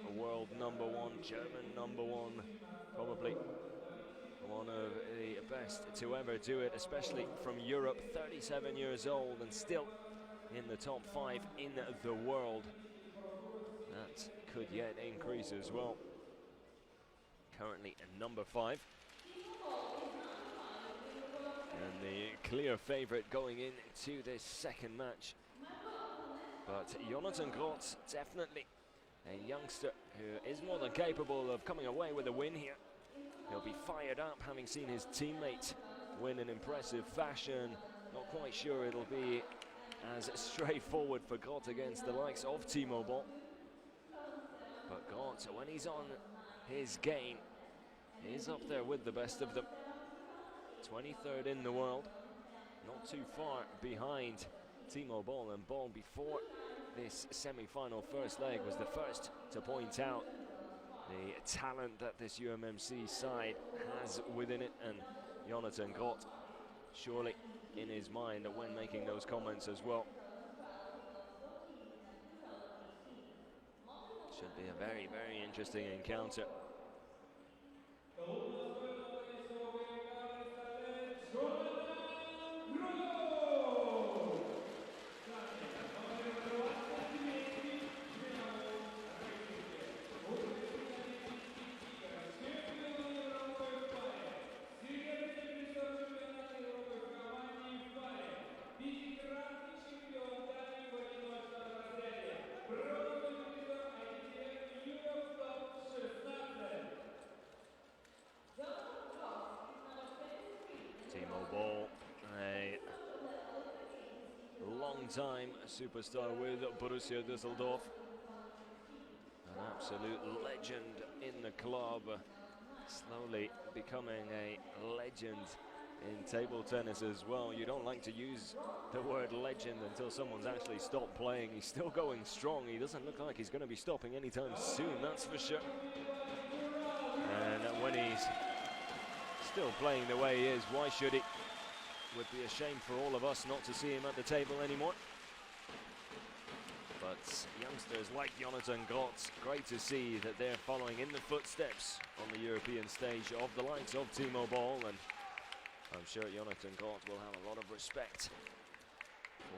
world #1, German #1, probably one of the best to ever do it, especially from Europe. 37 years old and still in the top 5 in the world. That could yet increase as well. Currently at #5. And the clear favourite going into this second match. But Jonathan Groth, definitely a youngster who is more than capable of coming away with a win here. He'll be fired up having seen his teammate win in impressive fashion. Not quite sure it'll be as straightforward for Groth against the likes of Timo Boll. But Groth, when he's on his game, is up there with the best of them. 23rd in the world, not too far behind Timo Boll. And Boll, before this semi-final first leg, was the first to point out the talent that this UMMC side has within it. And Jonathan Groth, surely in his mind when making those comments as well. Should be a very, very interesting encounter. Timo Boll, a long-time superstar with Borussia Düsseldorf. An absolute legend in the club, slowly becoming a legend in table tennis as well. You don't like to use the word legend until someone's actually stopped playing. He's still going strong. He doesn't look like he's going to be stopping anytime soon, that's for sure. And when he's still playing the way he is, why should he? Would be a shame for all of us not to see him at the table anymore. But youngsters like Jonathan Groth, great to see that they're following in the footsteps on the European stage of the likes of Timo Boll. And I'm sure Jonathan Groth will have a lot of respect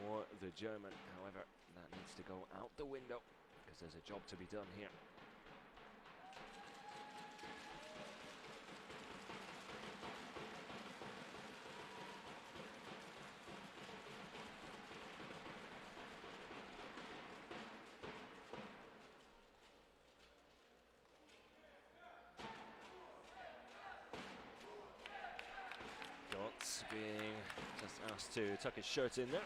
for the German. However, that needs to go out the window because there's a job to be done here. Groth being just asked to tuck his shirt in there.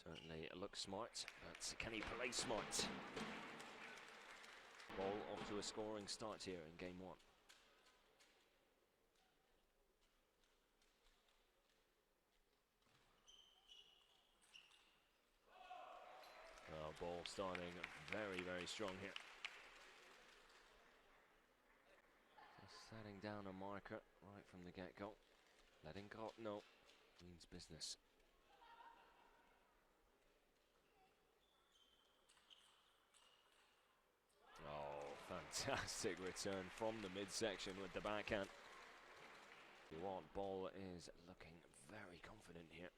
Certainly looks smart, but can he play smart? Boll off to a scoring start here in game 1. Boll starting very, very strong here. Just setting down a marker right from the get-go. Letting Groth know means business. Oh, fantastic return from the midsection with the backhand. Boll is looking very confident here.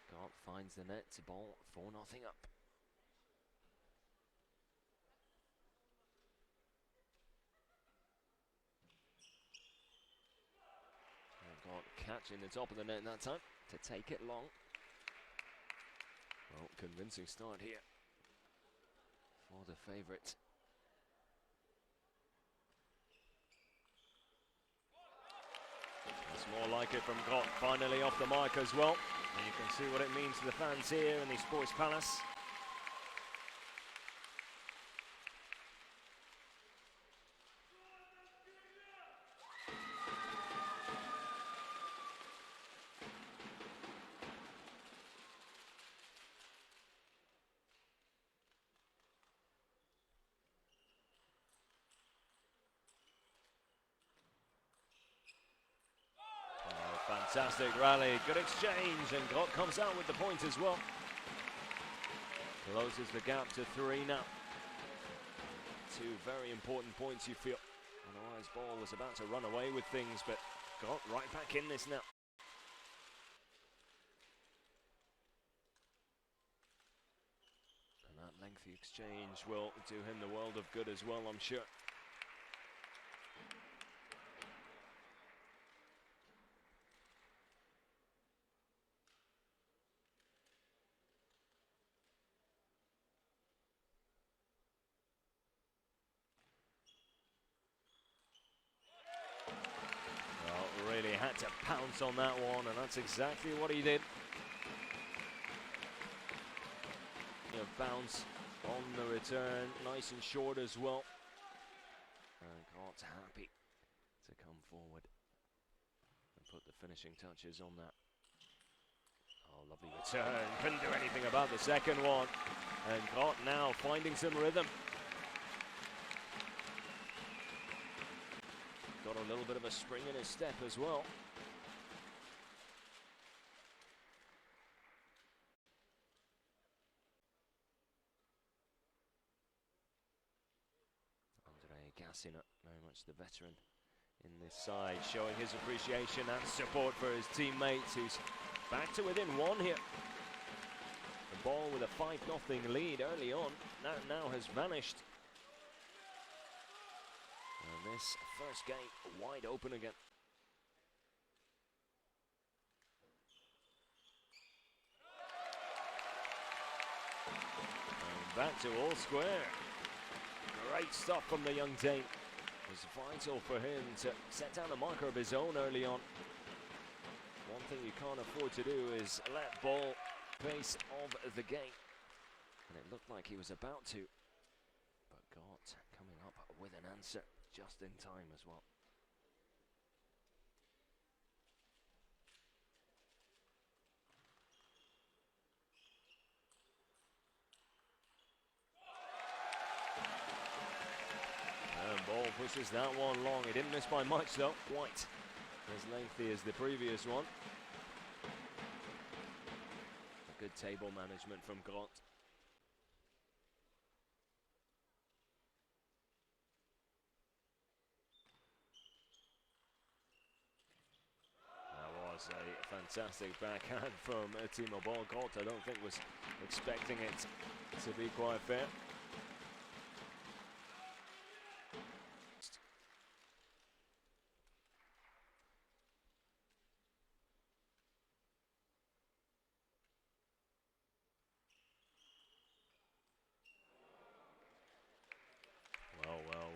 Groth finds the net to Boll, 4-0 up. Groth catching the top of the net that time to take it long. Well, convincing start here for the favourite. That's more like it from Groth, finally off the mark as well. And you can see what it means to the fans here in the Sports Palace. Fantastic rally, good exchange, and Groth comes out with the point as well. Closes the gap to 3 now. Two very important points, you feel. Otherwise, Boll was about to run away with things, but Groth right back in this now. And that lengthy exchange will do him the world of good as well, I'm sure. Well, really had to pounce on that one, and that's exactly what he did. Bounce on the return, nice and short as well. And Groth's happy to come forward and put the finishing touches on that. Oh, lovely return, couldn't do anything about the second one. And Groth now finding some rhythm. Got a little bit of a spring in his step as well. Gassing up, very much the veteran in this side, showing his appreciation and support for his teammates, who's back to within 1 here. The Boll with a 5-0 lead early on, that now has vanished. And this first game wide open again. And back to all square. Great stuff from the young Dane. It was vital for him to set down a marker of his own early on. One thing you can't afford to do is let Boll pace of the game. And it looked like he was about to. But Groth coming up with an answer just in time as well. Boll pushes that one long. He didn't miss by much though, quite as lengthy as the previous one. A good table management from Groth. That was a fantastic backhand from Timo Boll. Groth, I don't think was expecting it to be quite fair.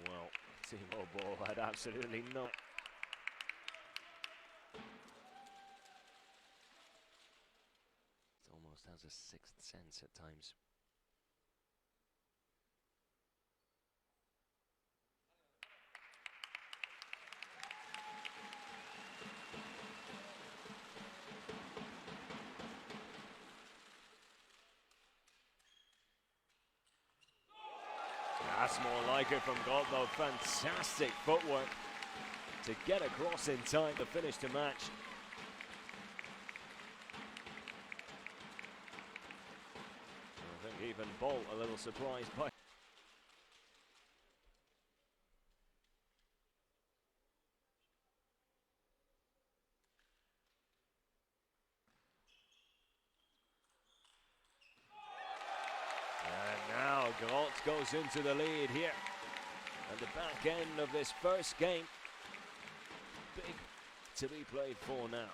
Well, Timo Boll had absolutely no. It almost has a sixth sense at times. That's more like it from Groth though. Fantastic footwork to get across in time to finish the match. I think even Boll a little surprised by. And now Groth goes into the lead here at the back end of this first game. Big to be played for now.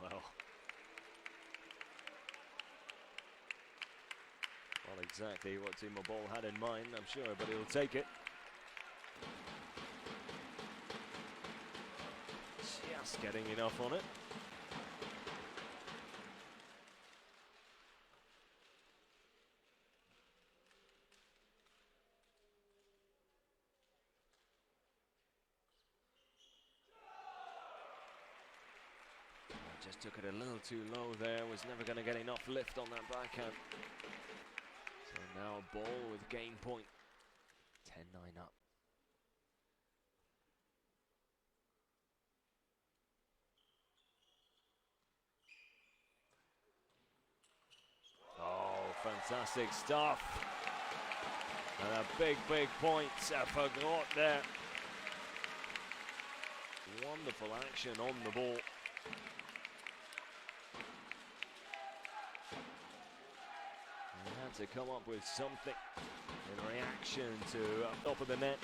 Well, not exactly what Timo Boll had in mind, I'm sure, but he'll take it. Just getting enough on it. just took it a little too low there, was never going to get enough lift on that backhand. So now Boll with game point, 10-9 up. Oh, fantastic stuff. And a big point for Groth there. Wonderful action on the ball. He had to come up with something in reaction to top of the net.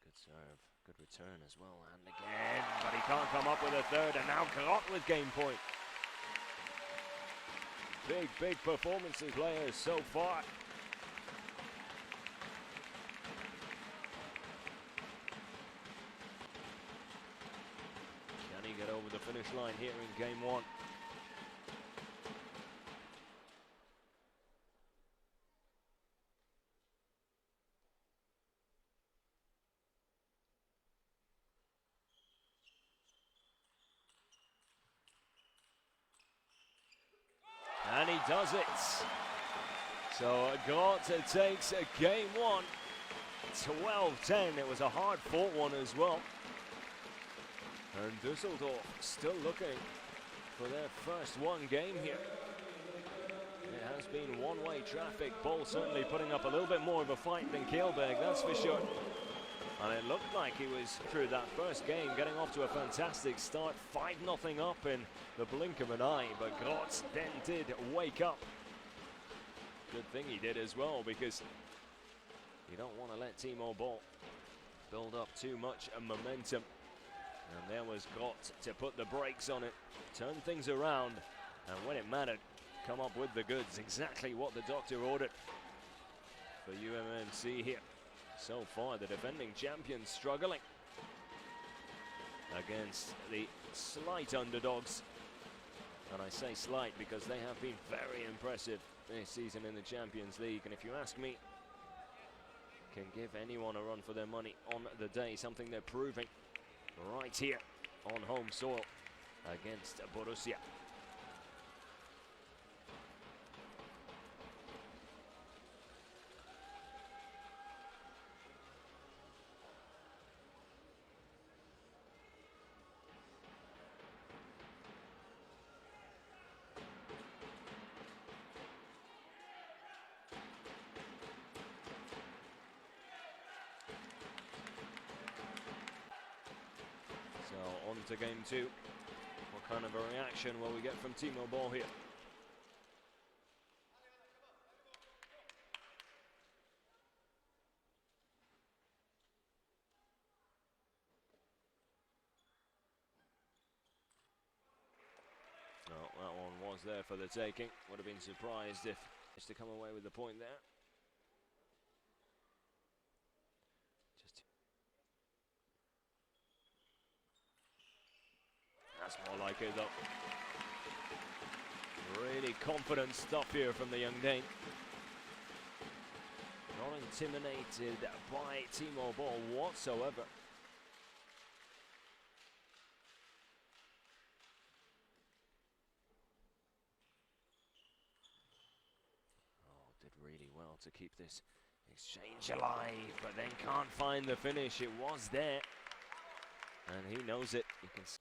Good serve, good return as well, and again, but he can't come up with a third, and now Groth with game point. Big performances players so far. Can he get over the finish line here in game one? And he does it. So Groth takes game one, 12-10. It was a hard-fought one as well. And Düsseldorf still looking for their first one game here. It has been one-way traffic. Boll certainly putting up a little bit more of a fight than Kielberg, that's for sure. And it looked like he was, through that first game, getting off to a fantastic start. 5-0 up in the blink of an eye, but Groth then did wake up. Good thing he did as well, because you don't want to let Timo Boll build up too much momentum. And there was Groth to put the brakes on it, turn things around, and when it mattered, come up with the goods. Exactly what the doctor ordered for UMMC here. So far, the defending champions struggling against the slight underdogs. And I say slight because they have been very impressive this season in the Champions League. And if you ask me, can give anyone a run for their money on the day, something they're proving right here on home soil against Borussia. So on to game two. What kind of a reaction will we get from Timo Boll here? No, that one was there for the taking. Would have been surprised if it's to come away with the point there. That's more like it though. Really confident stuff here from the young Dane. Not intimidated by Timo Boll whatsoever. Oh, did really well to keep this exchange alive, but then can't find the finish. It was there, and he knows it. You can see.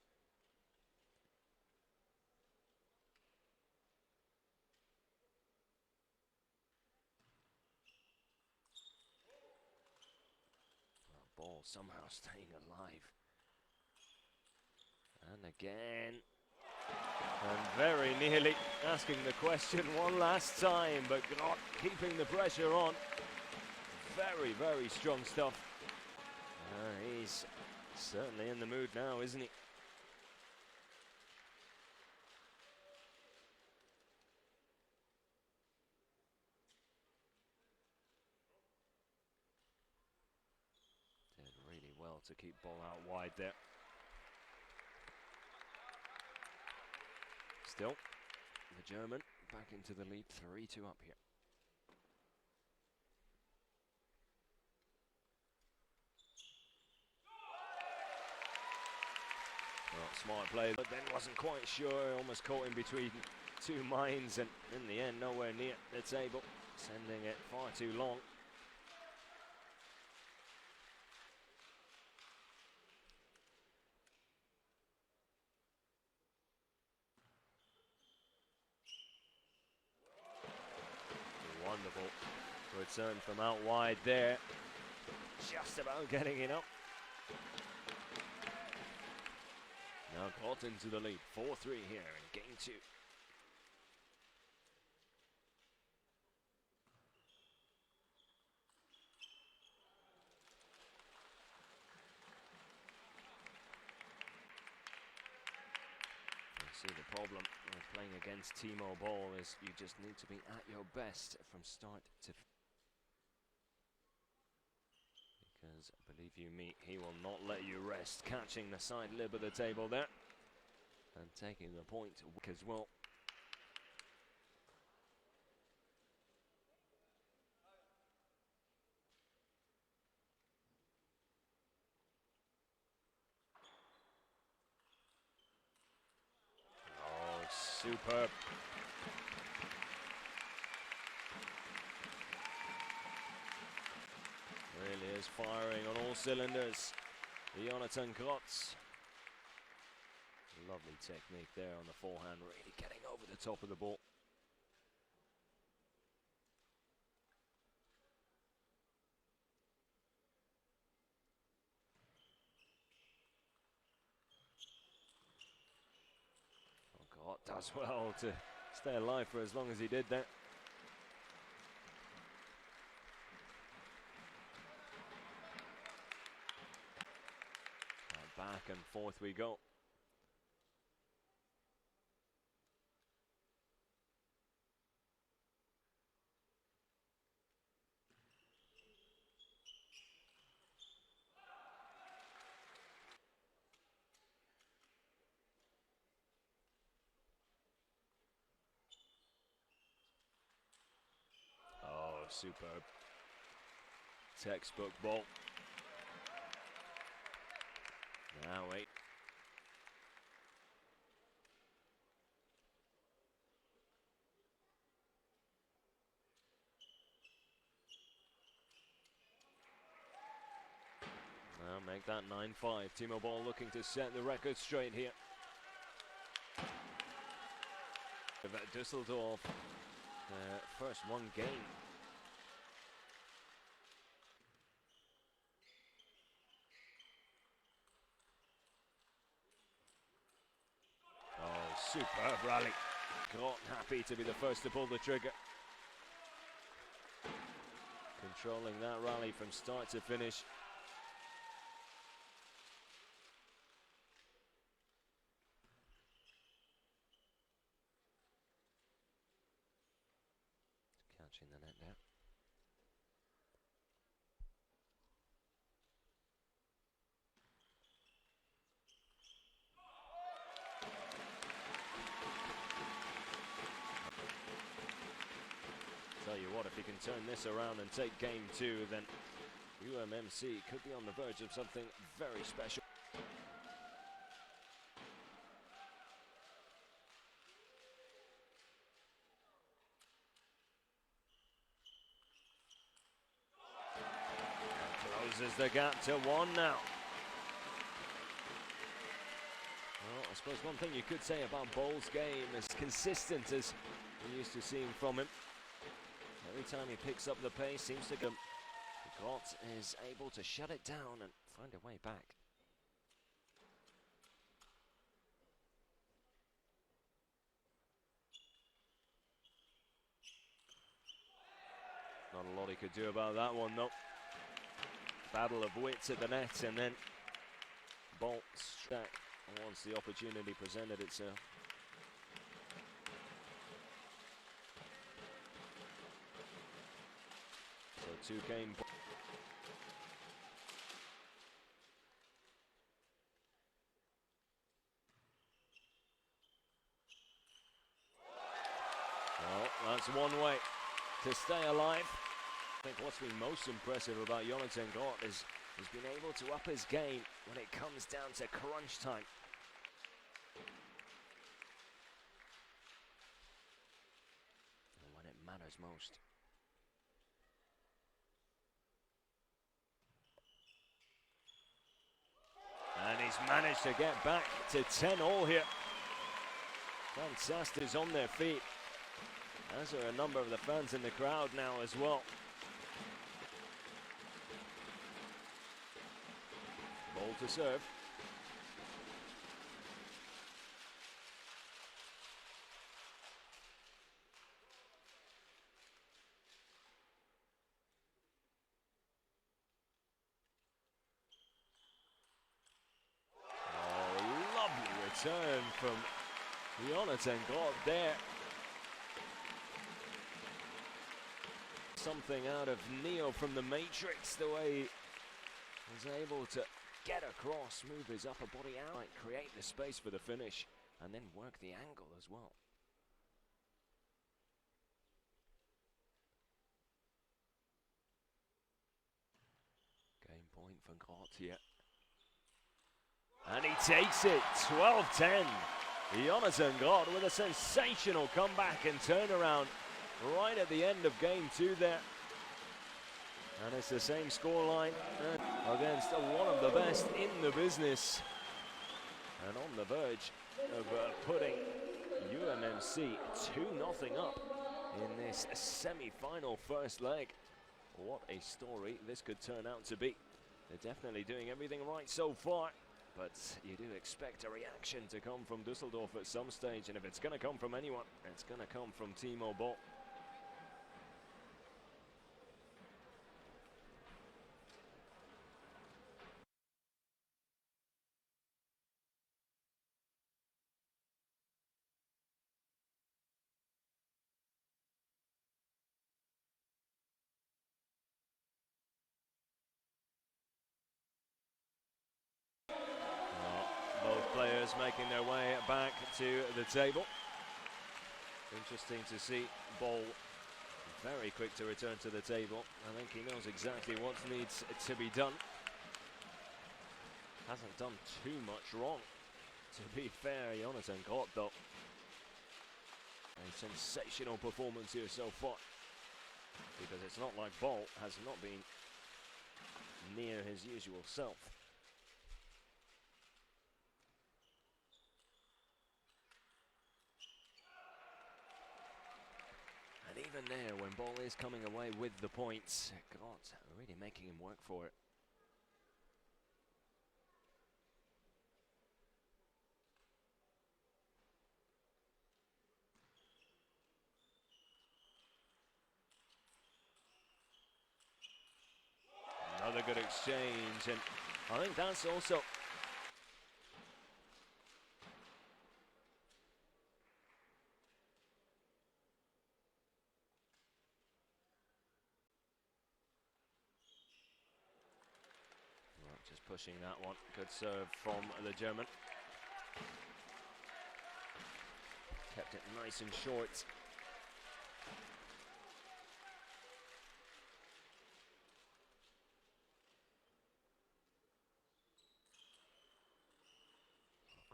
Ball somehow staying alive. And again. And very nearly asking the question one last time, but not keeping the pressure on. Very strong stuff. He's certainly in the mood now, isn't he? Really well to keep Boll out wide there. Still, the German back into the lead, 3-2 up here. Smart play, but then wasn't quite sure, almost caught in between two minds, and in the end nowhere near the table, sending it far too long. Wonderful return from out wide there, just about getting it up. Now Groth into the lead, 4-3 here in game 2. See, the problem with playing against Timo Boll is you just need to be at your best from start to because believe you me, he will not let you rest, catching the side lip of the table there and taking the point as well. Oh, superb. Really is firing on all cylinders. Jonathan Groth. Lovely technique there on the forehand, really getting over the top of the ball. Groth does well to stay alive for as long as he did there. Back and forth we go. Oh, superb. Textbook ball. Now wait. Now make that 9-5. Timo Boll looking to set the record straight here. Düsseldorf, first one game. Oh, superb rally. Groth happy to be the first to pull the trigger. Controlling that rally from start to finish. Catching the net there. Tell you what, if he can turn this around and take game 2, then UMMC could be on the verge of something very special. Closes the gap to 1 now. Well, I suppose one thing you could say about Boll's game is consistent as we're used to seeing from him. Every time he picks up the pace, seems to go. Groth is able to shut it down and find a way back. Not a lot he could do about that one, though. Battle of wits at the net, and then Boll struck once the opportunity presented itself. So 2-game. Well, that's one way to stay alive. I think what's been most impressive about Jonathan Groth is he's been able to up his game when it comes down to crunch time. matters most. And he's managed to get back to 10-all here. Fantastic is on their feet, as are a number of the fans in the crowd now as well. Boll to serve. Oh, lovely return from Jonathan Groth there. Something out of Neo from the Matrix, the way he was able to get across, move his upper body out, create the space for the finish, and then work the angle as well. Game point for Groth here. And he takes it, 12-10. Jonathan Groth with a sensational comeback and turnaround right at the end of game 2 there. And it's the same scoreline against one of the best in the business. And on the verge of putting UMMC 2-0 up in this semi-final first leg. What a story this could turn out to be. They're definitely doing everything right so far, but you do expect a reaction to come from Düsseldorf at some stage, and if it's going to come from anyone, it's going to come from Timo Boll. Both players making their way back to the table. Interesting to see Boll very quick to return to the table. I think he knows exactly what needs to be done. Hasn't done too much wrong, to be fair. Jonathan Groth, though, a sensational performance here so far, because it's not like Boll has not been near his usual self. And even there, when Boll is coming away with the points, Groth really making him work for it. Another good exchange, and I think that's also just pushing that one. Good serve from the German. Kept it nice and short.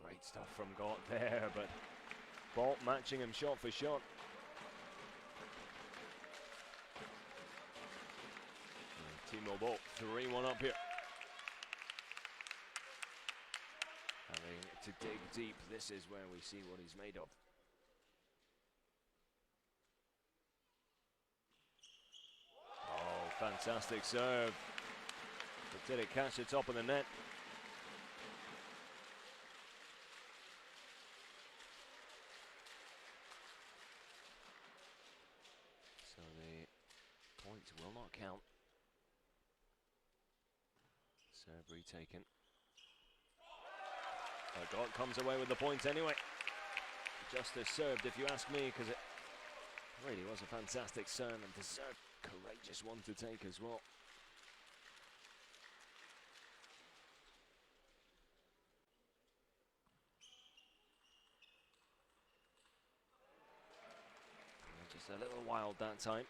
Great stuff from Groth there, but Boll matching him shot for shot. And Timo Boll 3-1 up here. Having to dig deep, this is where we see what he's made of. Oh, fantastic serve. But did it catch the top of the net? So the points will not count. Serve retaken. Groth comes away with the point anyway. Justice served, if you ask me, because it really was a fantastic serve and deserved, courageous one to take as well. Just a little wild that time.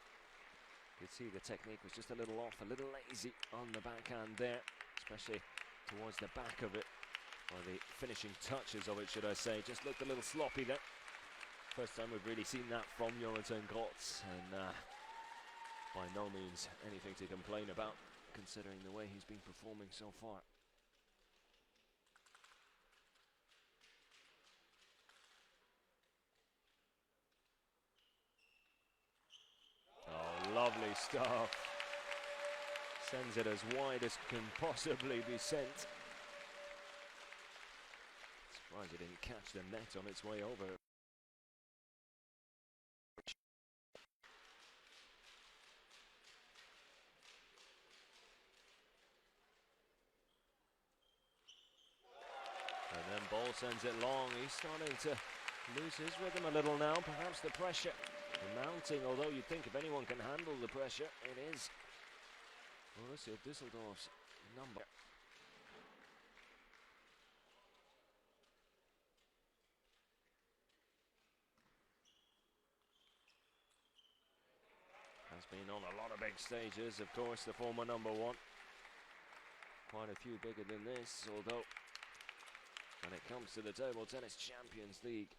You could see the technique was just a little off, a little lazy on the backhand there, especially towards the back of it, or the finishing touches of it, should I say. Just looked a little sloppy there. First time we've really seen that from Jonathan Groth, and by no means anything to complain about, considering the way he's been performing so far. Oh, lovely stuff. Sends it as wide as can possibly be sent. Surprised it didn't catch the net on its way over. And then Boll sends it long. He's starting to lose his rhythm a little now. Perhaps the pressure mounting, although you'd think if anyone can handle the pressure, it is Borussia Düsseldorf's number. Has been on a lot of big stages, of course, the former number one. Quite a few bigger than this, although when it comes to the Table Tennis Champions League,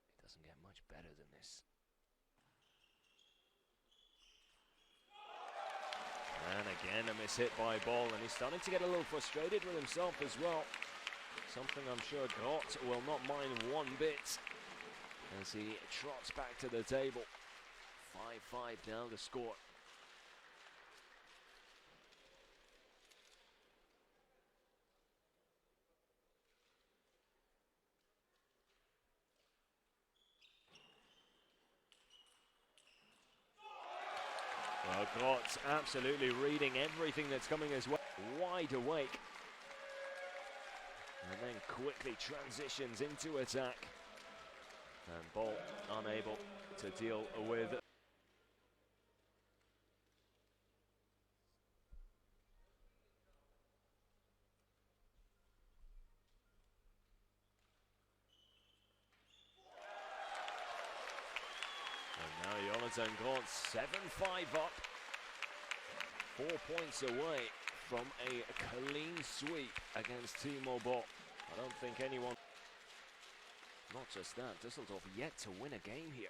it doesn't get much better than this. And again a miss hit by Boll, and he's starting to get a little frustrated with himself as well. Something I'm sure Groth will not mind one bit as he trots back to the table. 5-5 now the score. Well, Groth's absolutely reading everything that's coming his way. Wide awake. And then quickly transitions into attack. And Boll unable to deal with it. And now Jonathan Groth 7-5 up. 4 points away from a clean sweep against Timo Boll. I don't think anyone... Not just that, Düsseldorf yet to win a game here.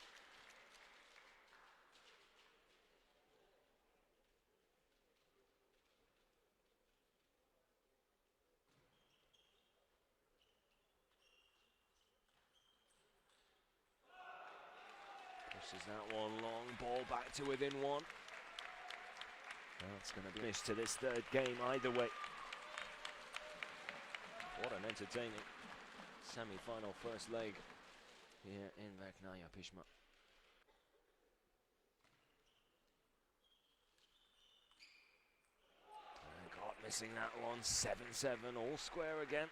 Pushes that one long, Ball back to within one. That's going to be missed to this third game either way. What an entertaining semi-final first leg here in Verkhnaya Pishma. Groth missing that one, 7-7, all square again.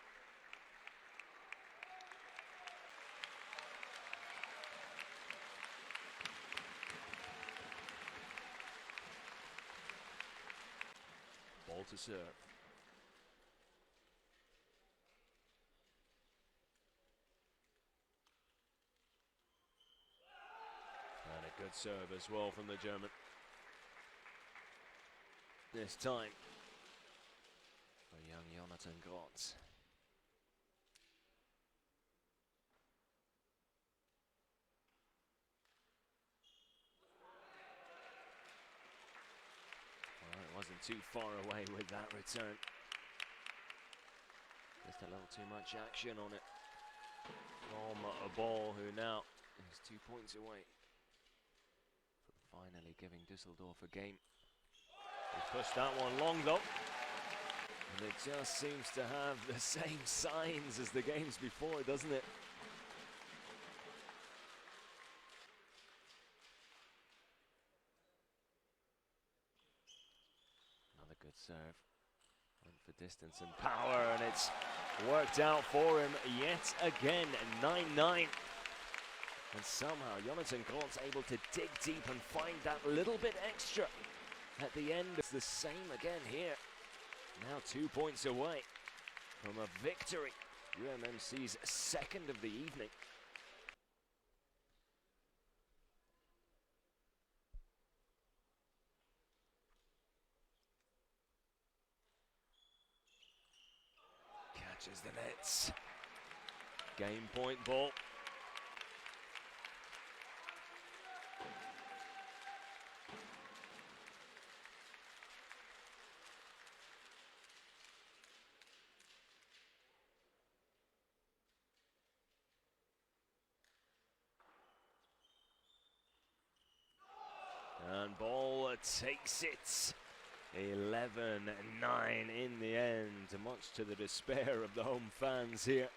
Ball to serve. And a good serve as well from the German. This time for young Jonathan Groth. Well, it wasn't too far away with that return. Just a little too much action on it from a Boll, who now is 2 points away from finally giving Düsseldorf a game. He pushed that one long though, and it just seems to have the same signs as the games before, doesn't it? Another good serve. Went for distance and power, and it's worked out for him yet again. 9-9. And somehow Jonathan Groth's able to dig deep and find that little bit extra at the end. It's the same again here. Now 2 points away from a victory. UMMC's second of the evening. Catches the nets. Game point Ball. And Boll takes it. 11-9 in the end, much to the despair of the home fans here.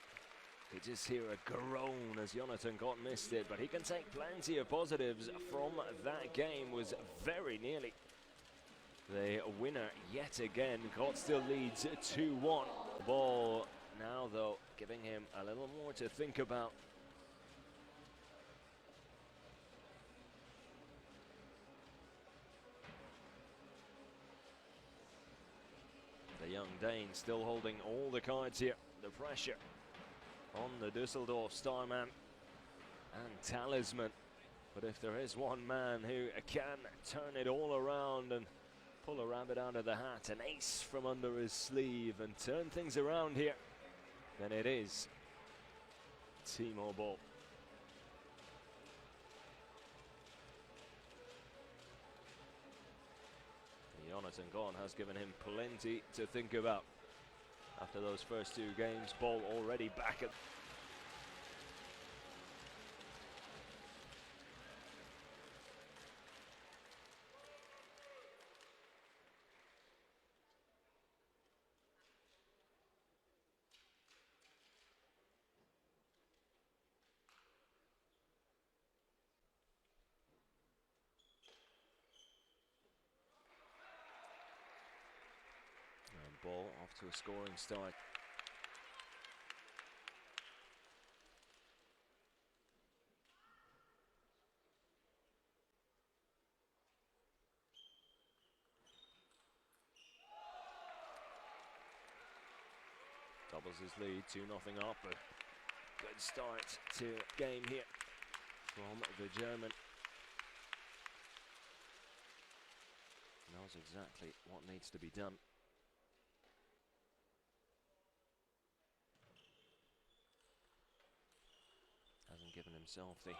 You just hear a groan as Jonathan Groth missed it, but he can take plenty of positives from that game. Was very nearly the winner yet again. Groth still leads 2-1. Ball now, though, giving him a little more to think about. The young Dane still holding all the cards here. The pressure on the Dusseldorf starman and talisman. But if there is one man who can turn it all around and pull a rabbit out of the hat, an ace from under his sleeve, and turn things around here, then it is Timo Boll. Jonathan Groth has given him plenty to think about. After those first two games, Boll already back at... And Boll off to a scoring start. Doubles his lead, 2-0 up. A good start to game here from the German. Knows exactly what needs to be done. Hasn't given himself the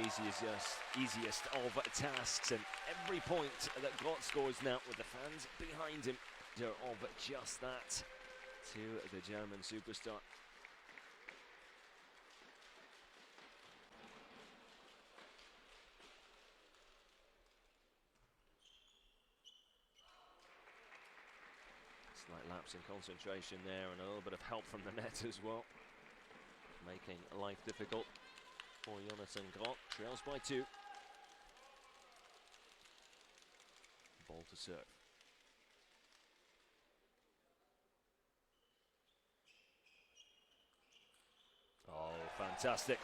easiest of tasks, and every point that Groth scores now with the fans behind him of just that to the German superstar. Slight lapse in concentration there, and a little bit of help from the net as well, making life difficult for Jonathan Groth. Trails by 2. Boll to serve. Oh, fantastic.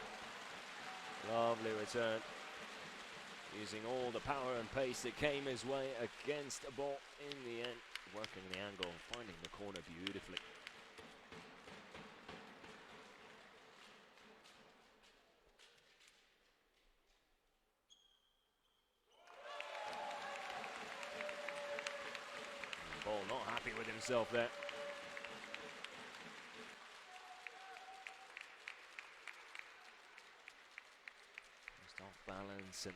Lovely return. Using all the power and pace that came his way against a ball in the end. Working the angle, finding the corner beautifully. And Boll not happy with himself there. Just off balance and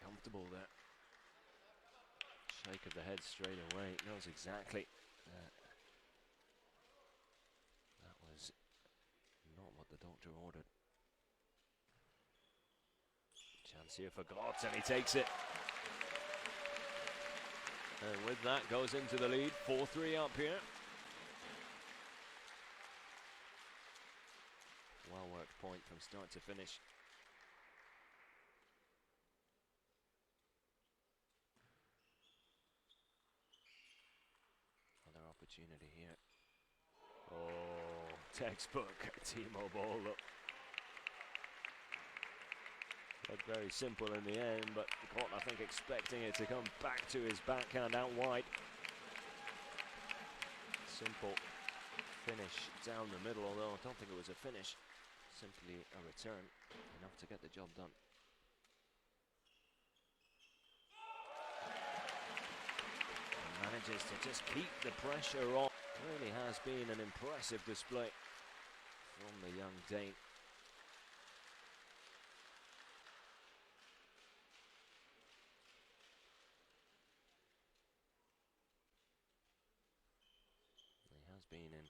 comfortable there. Shake of the head straight away. Knows exactly that was not what the doctor ordered. Chance here for Groth, and he takes it. And with that goes into the lead. 4-3 up here. Well worked point from start to finish. Opportunity here. Oh, textbook Timo Boll. Looked very simple in the end, but Groth, I think, expecting it to come back to his backhand out wide. Simple finish down the middle, although I don't think it was a finish. Simply a return, enough to get the job done. Manages to just keep the pressure on. Really has been an impressive display from the young Dane. He has been in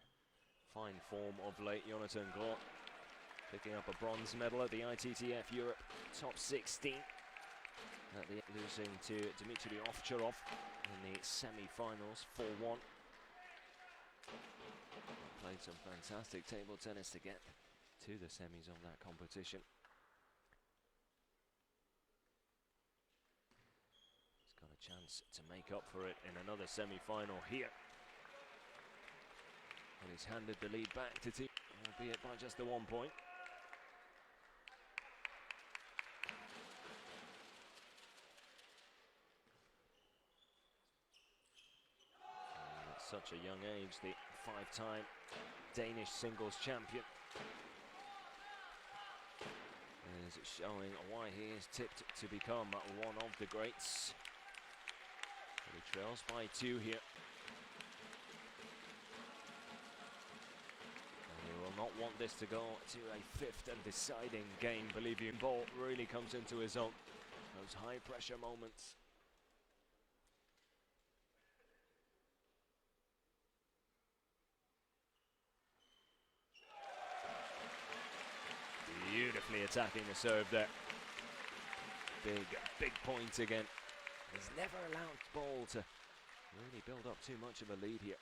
fine form of late, Jonathan Groth, picking up a bronze medal at the ITTF Europe Top 16. at the losing to Dmitry Ovcharov in the semi-finals, 4-1. Played some fantastic table tennis to get to the semis of that competition. He's got a chance to make up for it in another semi-final here. And he's handed the lead back to Timo, albeit by just the 1 point. And at such a young age, the 5-time Danish singles champion is showing why he is tipped to become one of the greats. But he trails by 2 here. Not want this to go to a 5th and deciding game, believe you. Boll really comes into his own. Those high pressure moments. Beautifully attacking the serve there. Big point again. He's never allowed Boll to really build up too much of a lead here.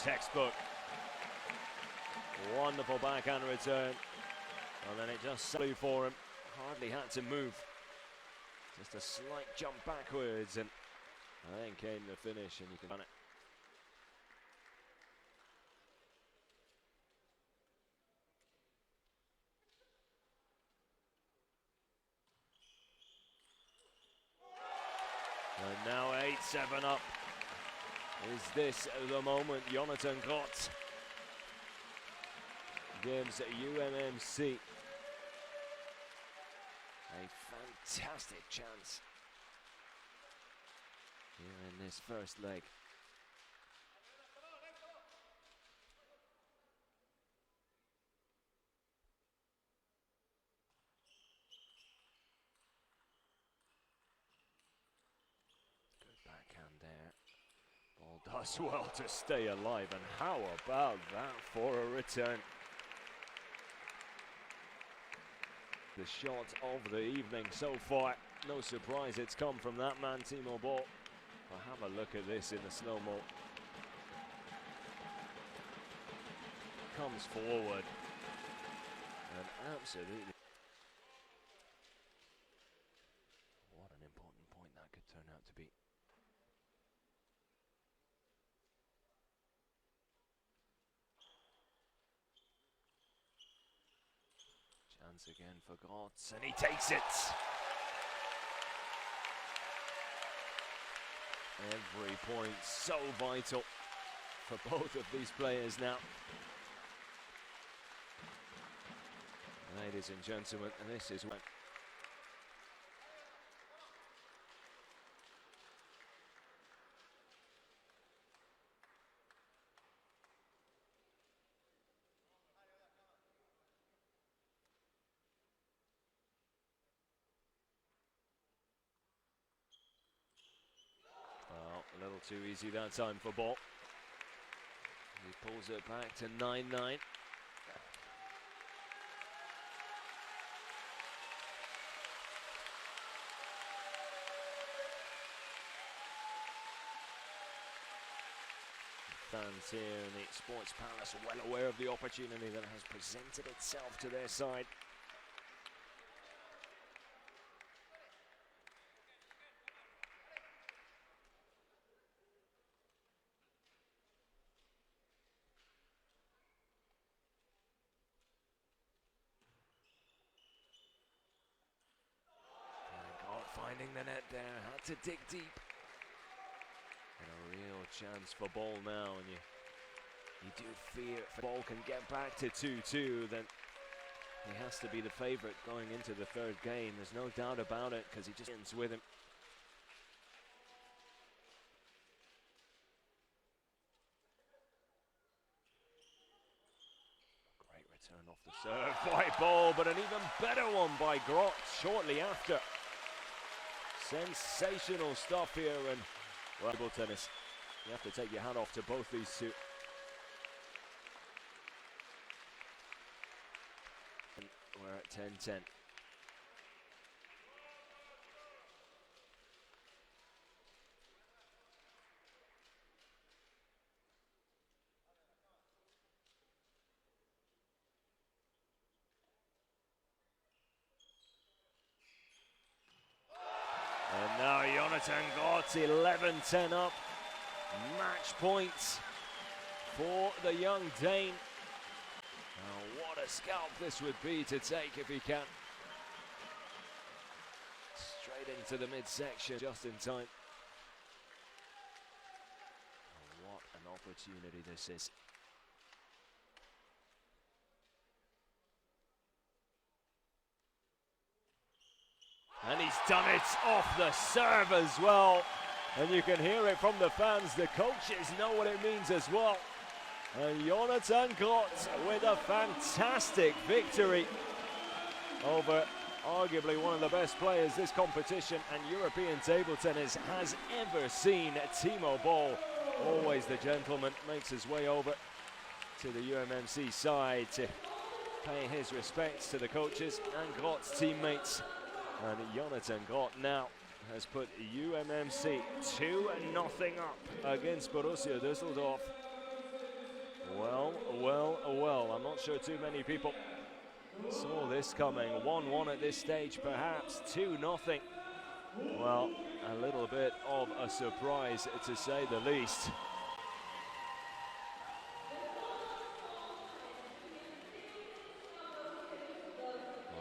Textbook. Wonderful backhand return. And then it just flew for him. Hardly had to move. Just a slight jump backwards, and then came the finish, and you can run it. And now 8-7 up. Is this the moment? Jonathan Groth gives UMMC a fantastic chance here in this first leg. Good backhand there. Boll does well to stay alive, and how about that for a return? The shot of the evening so far. No surprise it's come from that man, Timo Boll. Well, have a look at this in the slow-mo. Comes forward. And absolutely. What an important point that could turn out to be. Chance again for Groth, and he takes it. Every point so vital for both of these players now. Ladies and gentlemen, and this is when a little too easy that time for Boll. He pulls it back to 9-9. Fans here in the Sports Palace are well aware of the opportunity that has presented itself to their side. Finding the net there, had to dig deep. And a real chance for Boll now, and you do fear if Boll can get back to 2-2, then he has to be the favourite going into the third game. There's no doubt about it, because he just ends with him. Great Turn off the serve by Boll, but an even better one by Groth shortly after. Sensational stuff here, and well, table tennis. You have to take your hat off to both these two. And we're at 10-10. And now Jonathan Groth 11-10 up. Match points for the young Dane. Now what a scalp this would be to take if he can. Straight into the midsection just in time. Oh, what an opportunity this is. And he's done it off the serve as well. And you can hear it from the fans. The coaches know what it means as well. And Jonathan Groth with a fantastic victory over arguably one of the best players this competition and European table tennis has ever seen. Timo Boll, always the gentleman, makes his way over to the UMMC side to pay his respects to the coaches and Groth's teammates. And Jonathan Groth now has put UMMC 2-0 up against Borussia Düsseldorf. Well, I'm not sure too many people saw this coming. 1-1 at this stage, perhaps 2-0. Well, a little bit of a surprise to say the least.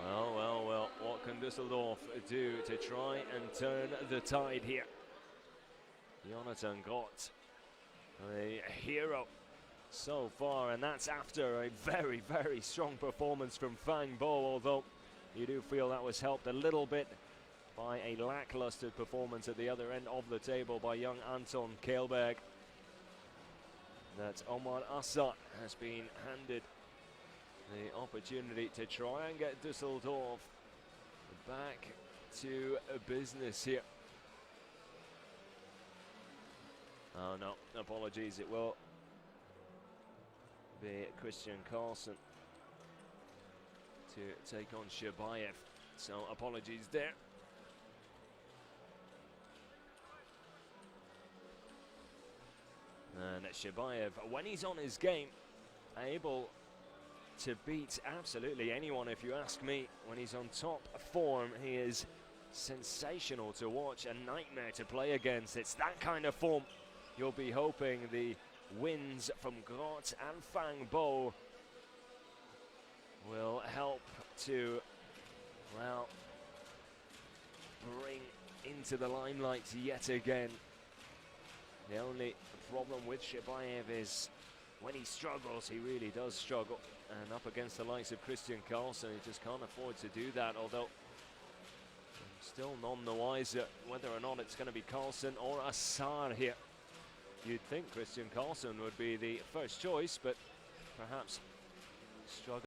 Well, what can Düsseldorf do to try and turn the tide here? Jonathan Groth, the hero so far, and that's after a very, very strong performance from Timo Boll, although you do feel that was helped a little bit by a lackluster performance at the other end of the table by young Anton Kehlberg. That Omar Assad has been handed the opportunity to try and get Düsseldorf back to business here. Oh no, apologies, it will be Christian Carlsen to take on Shabayev, so apologies there. And Shabayev, when he's on his game, able to beat absolutely anyone, if you ask me. When he's on top form, he is sensational to watch, a nightmare to play against. It's that kind of form you'll be hoping the wins from Groth and Timo Boll will help to, well, bring into the limelight yet again. The only problem with Shabayev is when he struggles, he really does struggle. And up against the likes of Christian Carlsen, he just can't afford to do that, although I'm still none the wiser whether or not it's going to be Carlsen or Assad here. You'd think Christian Carlsen would be the first choice, but perhaps struggle.